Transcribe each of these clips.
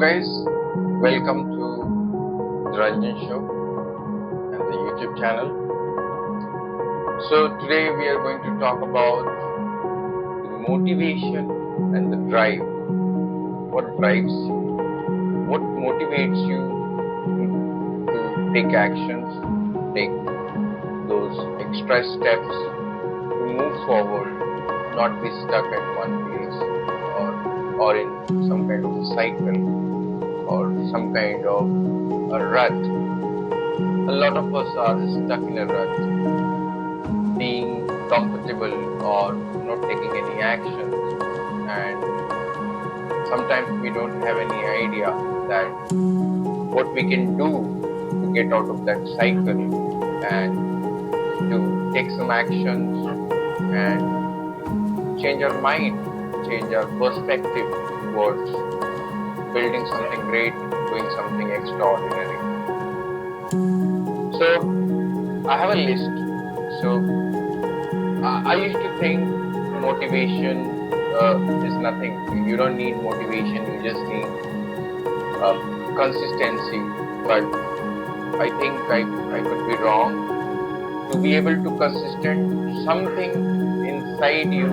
guys, welcome to the Ranjan Show and the YouTube channel. So today we are going to talk about the motivation and the drive. What drives you? What motivates you to take actions, take those extra steps to move forward, not be stuck at one place or in some kind of a cycle or some kind of a rut. A lot of us are stuck in a rut, being comfortable or not taking any actions, and sometimes we don't have any idea that what we can do to get out of that cycle and to take some actions and change our mind, change our perspective towards building something great, doing something extraordinary. So I have a list. So I used to think motivation is nothing. You don't need motivation, you just need consistency. But I think I could be wrong. To be able to consistent, something inside you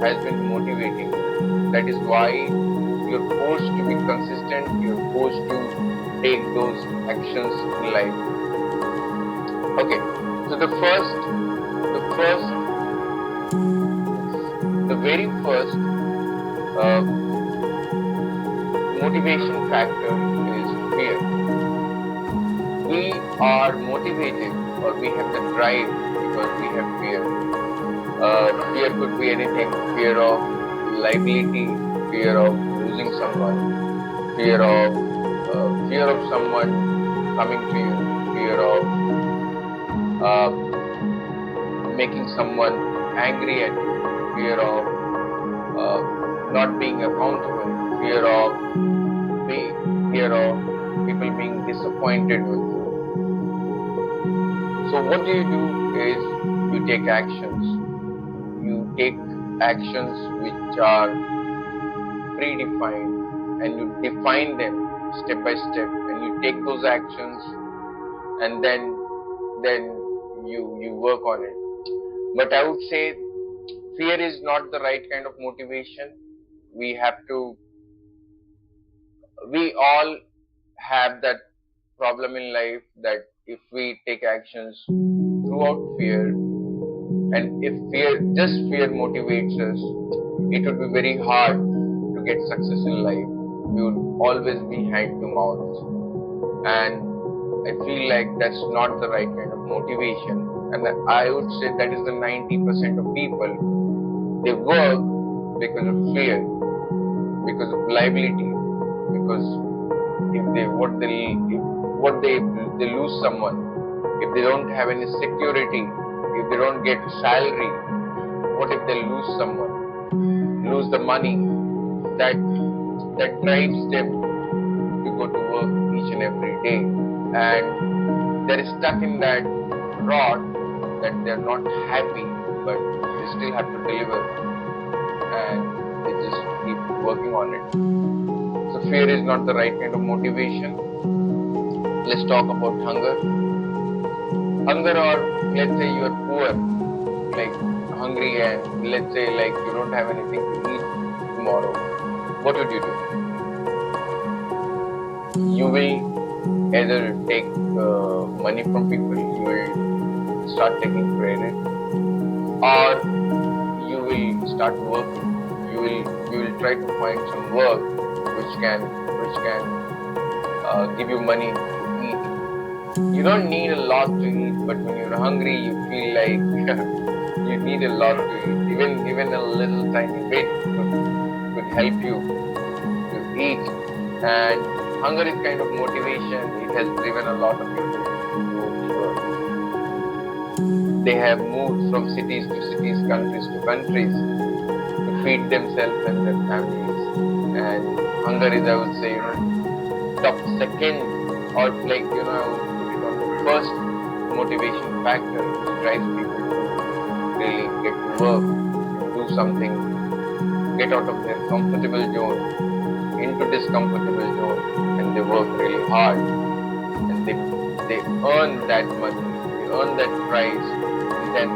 has been motivating. That is why you're forced to be consistent, you're forced to take those actions in life. Okay, so the very first motivation factor is fear. We are motivated or we have the drive because we have fear. Fear could be anything. Fear of liability, fear of losing someone, fear of someone coming to you, fear of making someone angry at you, fear of not being accountable, fear of people being disappointed with you. So what do is you take actions. You take actions which are predefined and you define them step by step and you take those actions and then you work on it. But I would say fear is not the right kind of motivation. We all have that problem in life that if we take actions throughout fear, and if just fear motivates us, it would be very hard to get success in life. We would always be hand to mouth. And I feel like that's not the right kind of motivation. And I would say that is the 90% of people. They work because of fear, because of liability, because if they lose someone, if they don't have any security, if they don't get salary, what if they lose someone, lose the money? That drives them to go to work each and every day, and they're stuck in that rod that they're not happy, but they still have to deliver, and they just keep working on it. So fear is not the right kind of motivation. Let's talk about hunger. Hunger, or let's say you are poor, like hungry, and let's say like you don't have anything to eat tomorrow. What would you do? You will either take money from people, you will start taking credit, or you will start working. You will try to find some work which can give you money to eat. You don't need a lot to eat, but when you're hungry, you feel like you need a lot to eat. Even a little tiny bit could help you to eat. And hunger is kind of motivation. It has driven a lot of people to work. They have moved from cities to cities, countries to countries to feed themselves and their families. And hunger is, I would say, top second, or like, I would put it on the first motivation factor which drives people to really get to work, do something, get out of their comfortable zone, into this comfortable zone and they work really hard and they earn that money, they earn that price, and then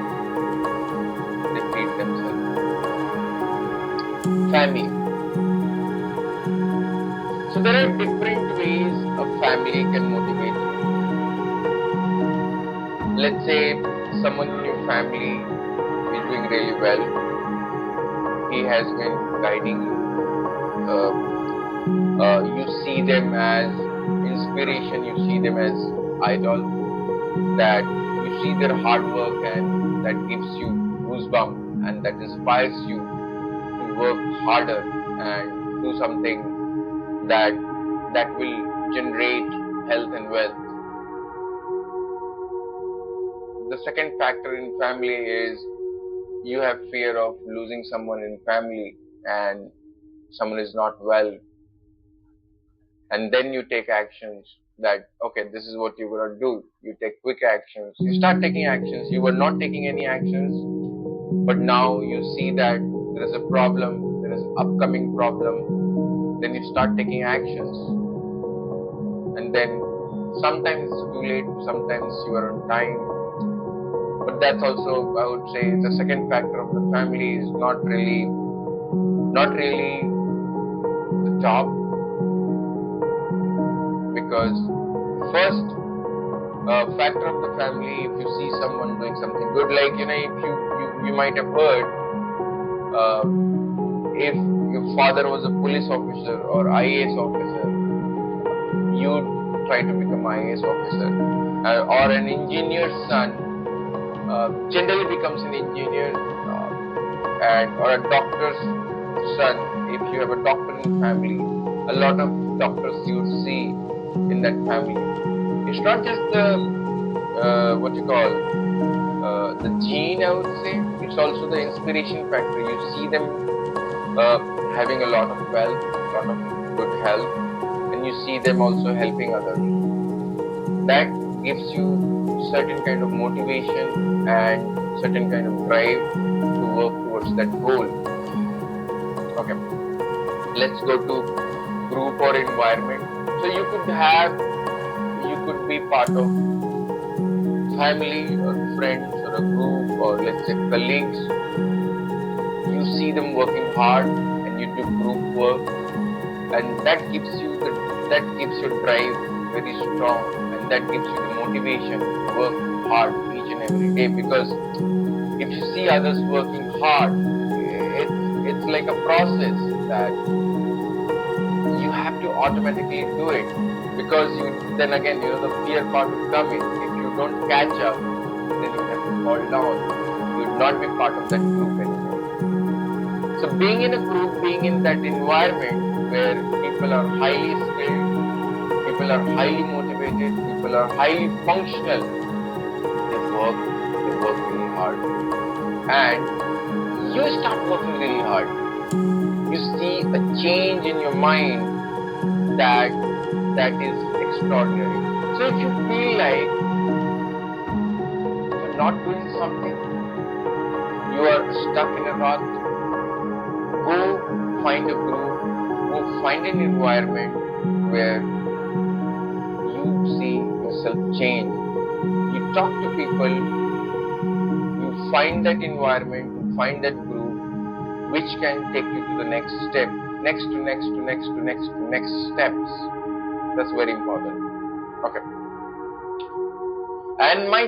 they feed themselves. Family. So there are different ways a family can motivate you. Let's say someone in your family is doing really well. He has been guiding you. You see them as inspiration, you see them as idol, that you see their hard work and that gives you goosebumps and that inspires you to work harder and do something that will generate health and wealth. The second factor in family is you have fear of losing someone in family and someone is not well, and then you take actions that, okay, this is what you're going to do. You take quick actions, you start taking actions. You were not taking any actions, but now you see that there is a problem, there is an upcoming problem, then you start taking actions, and then sometimes it's too late, sometimes you are on time. But that's also, I would say, the second factor of the family is not really the top, because first factor of the family, if you see someone doing something good, like if you might have heard, if your father was a police officer or IAS officer, you'd try to become IAS officer, or an engineer's son generally becomes an engineer, or a doctor's son. If you have a doctor in the family, a lot of doctors you would see in that family. It's not just the the gene, I would say. It's also the inspiration factor. You see them having a lot of wealth, a lot of good health, and you see them also helping others. That gives you certain kind of motivation and certain kind of drive to work towards that goal. Okay, let's go to group or environment. So you could be part of family or friends or a group, or let's say colleagues. You see them working hard and you do group work, and that gives your drive very strong, and that gives you the motivation to work hard each and every day. Because if you see others working hard, it's like a process that you have to automatically do it, because then again the fear part will come in. If you don't catch up, then you have to fall down. You will not be part of that group anymore. So being in a group, being in that environment where people are highly skilled, people are highly motivated, people are highly functional, they work really hard, and you start working really hard. You see a change in your mind that is extraordinary. So if you feel like you're not doing something, you are stuck in a rut, go find a group, go find an environment where you see yourself change. You talk to people, you find that environment, you find that group which can take you to the next step, next steps. That's very important. Okay. And my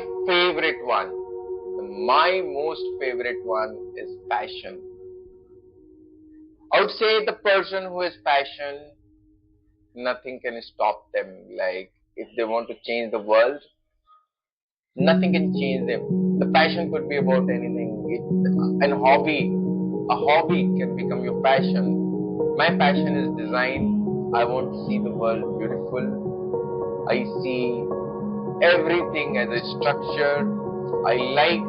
most favorite one is passion. I would say the person who has passion, nothing can stop them. Like if they want to change the world, nothing can change them. The passion could be about anything. A hobby can become your passion. My passion is design. I want to see the world beautiful. I see everything as a structure. I like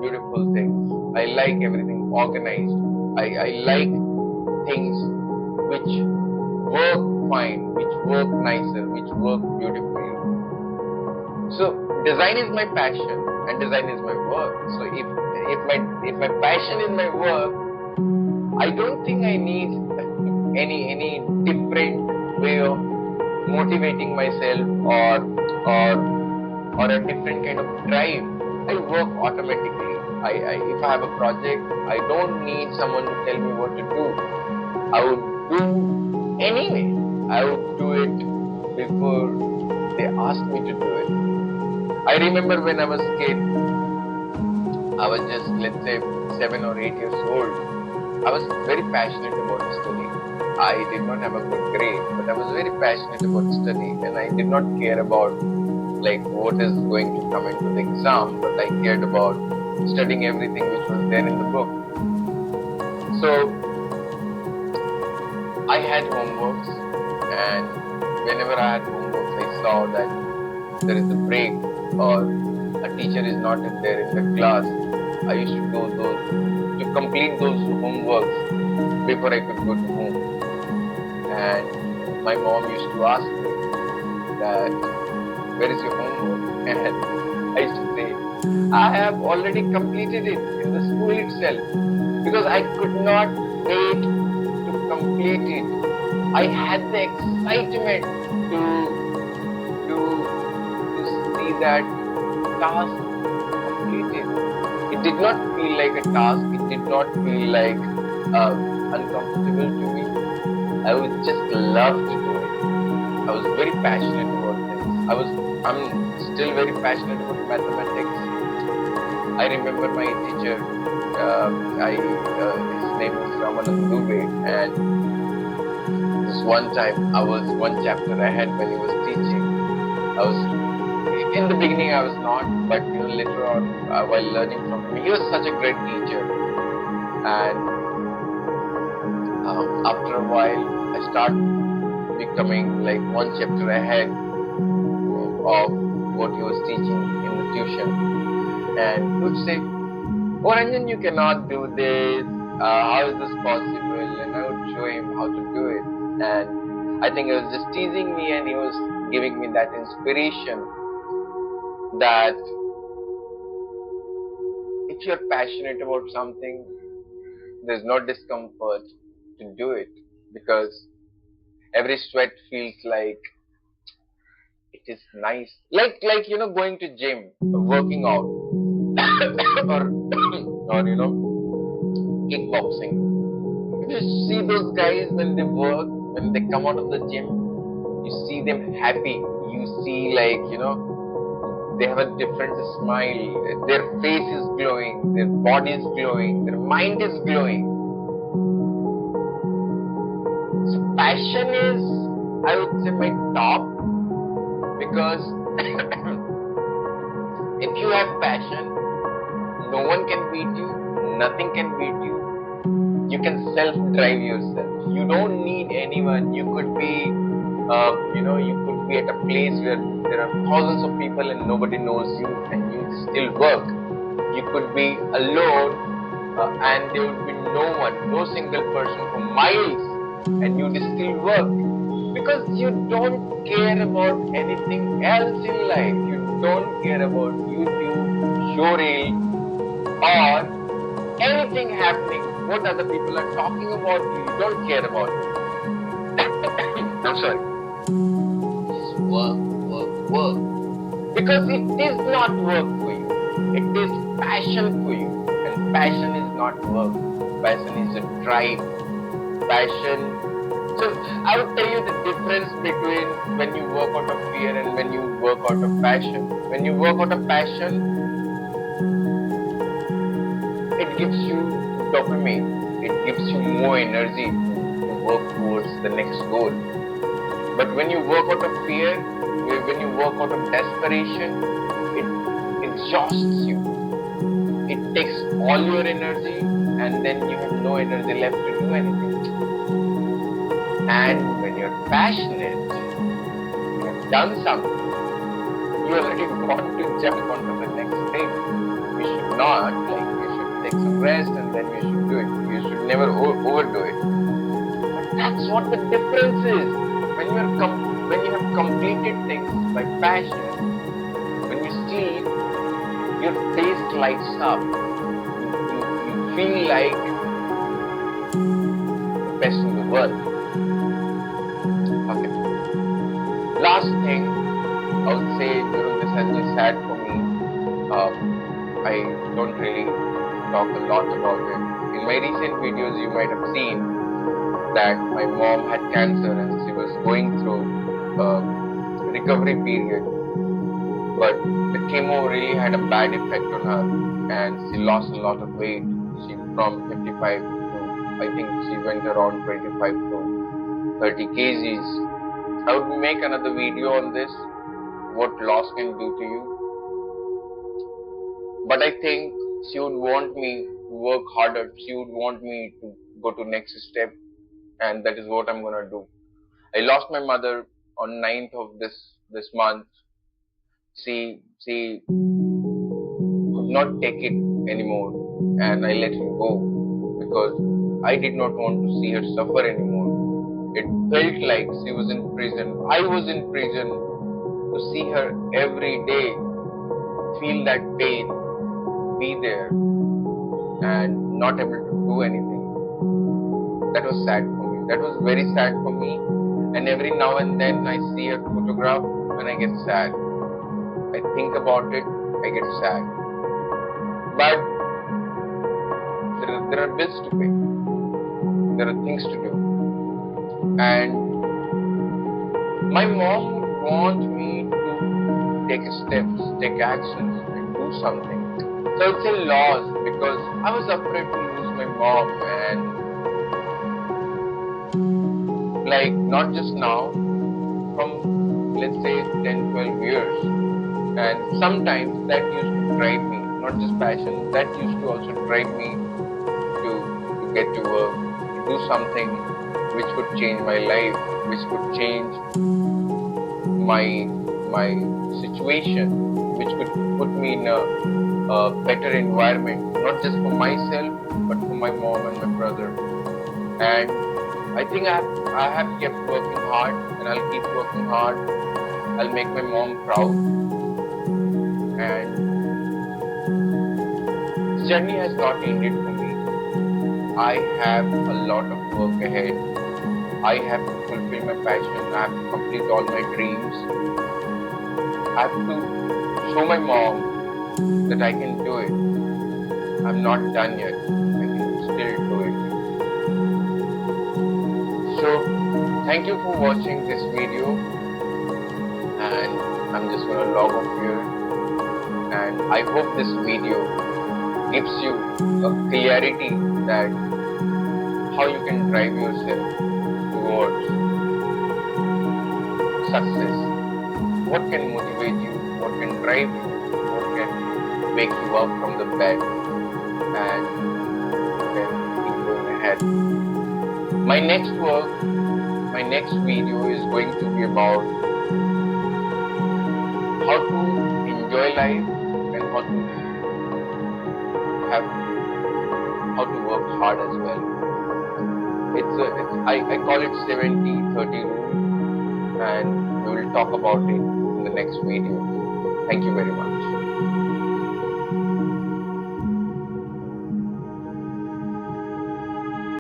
beautiful things. I like everything organized. I like things which work fine, which work nicer, which work beautifully. So design is my passion and design is my work. So if my passion is my work, I don't think I need any different way of motivating myself, or a different kind of drive. I work automatically. If I have a project, I don't need someone to tell me what to do. I would do anyway. I would do it before they asked me to do it. I remember when I was a kid, I was just, let's say, 7 or 8 years old. I was very passionate about study. I did not have a good grade, but I was very passionate about study, and I did not care about like what is going to come into the exam, but I cared about studying everything which was there in the book. So I had homeworks, and whenever I had homeworks, I saw that there is a break or a teacher is not there in the class. I used to do to complete those homeworks before I could go to home. And my mom used to ask me that, where is your homework? And I used to say, I have already completed it in the school itself, because I could not wait to complete it. I had the excitement to see that task completed. It did not feel like a task. It did not feel like uncomfortable to me. I would just love to do it. I was very passionate about things. I'm still very passionate about mathematics. I remember my teacher. His name was Ranjan Pathak, and this one time I was one chapter ahead when he was teaching. I was in the beginning I was not, but later on while learning from him, he was such a great teacher. And after a while, I start becoming like one chapter ahead of what he was teaching in the tuition. And he would say, "Oh Ranjan, you cannot do this. How is this possible?" And I would show him how to do it. And I think he was just teasing me, and he was giving me that inspiration that if you're passionate about something, there's no discomfort to do it, because every sweat feels like it is nice, like going to gym or working out or kickboxing. If you see those guys when they work, when they come out of the gym, you see them happy. You see they have a different smile. Their face is glowing, their body is glowing, their mind is glowing. So passion is, I would say, my top, because if you have passion, no one can beat you, nothing can beat you. You can self-drive yourself. You don't need anyone. You could be, you could be at a place where there are thousands of people and nobody knows you, and you still work. You could be alone, and there would be no one, no single person for miles, and you still work, because you don't care about anything else in life. You don't care about YouTube, showreel, or anything happening. What other people are talking about you, you don't care about it. I'm sorry. Just work. Because it is not work for you. It is passion for you. And passion is not work. Passion is a drive. Passion. So I would tell you the difference between when you work out of fear and when you work out of passion. When you work out of passion, it gives you dopamine. It gives you more energy to work towards the next goal. But when you work out of fear, when you work out of desperation, it exhausts you. It takes all your energy, and then you have no energy left to do anything. And when you're passionate, you have done something, you already want to jump onto the next thing. You should not, take some rest and then you should do it. You should never overdo it. But that's what the difference is. When you have completed things by passion, when you sleep, your face lights up. You feel like the best in the world. Last thing I would say, this has been sad for me. I don't really talk a lot about it. In my recent videos, you might have seen that my mom had cancer and she was going through a recovery period. But the chemo really had a bad effect on her and she lost a lot of weight. She from 55 to, I think she went around 25 to 30 kgs. I would make another video on this, what loss can do to you. But I think she would want me to work harder. She would want me to go to next step, and that is what I'm gonna do. I lost my mother on 9th of this month. She could not take it anymore, and I let her go because I did not want to see her suffer anymore. It felt like she was in prison. I was in prison. To see her every day, feel that pain, be there, and not able to do anything. That was sad for me. That was very sad for me. And every now and then I see a photograph and I get sad. I think about it, I get sad. But there are bills to pay. There are things to do. And my mom would want me to take steps, take actions, and do something. So it's a loss because I was afraid to lose my mom, and like not just now, from let's say 10, 12 years. And sometimes that used to drive me, not just passion, that used to also drive me to get to work, to do something which could change my life, which could change my situation, which could put me in a better environment, not just for myself, but for my mom and my brother. And I think I have kept working hard, and I'll keep working hard. I'll make my mom proud. And this journey has not ended for me. I have a lot of work ahead. I have to fulfill my passion. I have to complete all my dreams. I have to show my mom that I can do it. I'm not done yet. I can still do it. So, thank you for watching this video. And I'm just going to log off here. And I hope this video gives you a clarity that how you can drive yourself towards success. What can motivate you? What can drive you? What can wake you up from the bed and then keep going ahead? My next video is going to be about how to enjoy life and how to work hard as well. I call it 70-30 rule, and we will talk about it in the next video. Thank you very much.